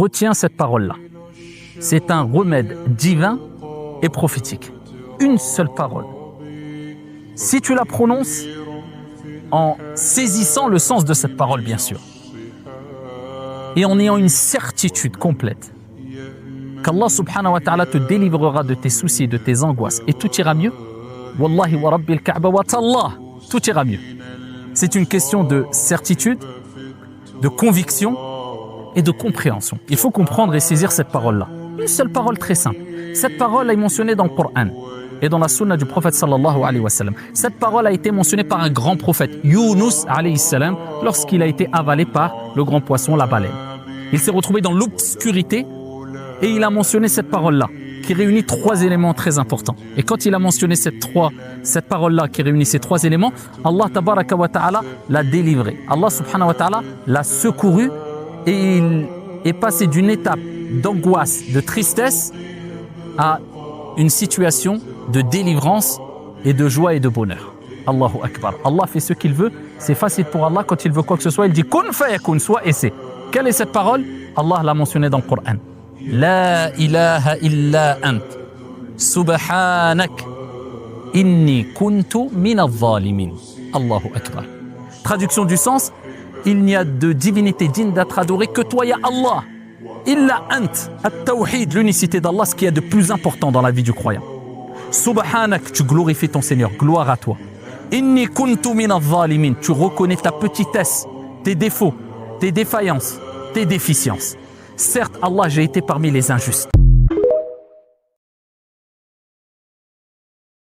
retiens cette parole-là. C'est un remède divin et prophétique. Une seule parole. Si tu la prononces en saisissant le sens de cette parole, bien sûr, et en ayant une certitude complète qu'Allah subhanahu wa ta'ala te délivrera de tes soucis, de tes angoisses, et tout ira mieux, Wallahi wa rabbil Ka'ba wa tallah, tout ira mieux. C'est une question de certitude, de conviction et de compréhension. Il faut comprendre et saisir cette parole-là. Une seule parole très simple. Cette parole est mentionnée dans le Coran et dans la sunna du prophète sallallahu alayhi wa sallam. Cette parole a été mentionnée par un grand prophète, Yunus alayhi salam, lorsqu'il a été avalé par le grand poisson, la baleine. Il s'est retrouvé dans l'obscurité et il a mentionné cette parole-là qui réunit trois éléments très importants. Et quand il a mentionné cette parole-là qui réunit ces trois éléments, Allah tabaraka wa ta'ala l'a délivré. Allah subhanahu wa ta'ala l'a secouru et il est passé d'une étape d'angoisse, de tristesse à une situation de délivrance et de joie et de bonheur. Allahu Akbar. Allah fait ce qu'il veut. C'est facile pour Allah. Quand il veut quoi que ce soit, il dit kun fayakun, soit et c'est. Quelle est cette parole? Allah l'a mentionné dans le Coran. La ilaha illa ant. Subhanak. Inni kuntu min al-zalimin. Allahu Akbar. Traduction du sens, il n'y a de divinité digne d'être adorée que toi, ya Allah. Illa ant. At-tawhid, l'unicité d'Allah, ce qu'il y a de plus important dans la vie du croyant. Subhanak, tu glorifies ton Seigneur, gloire à toi. Inni kuntu min al-zalimin, tu reconnais ta petitesse, tes défauts, tes défaillances, tes déficiences. Certes, Allah, j'ai été parmi les injustes.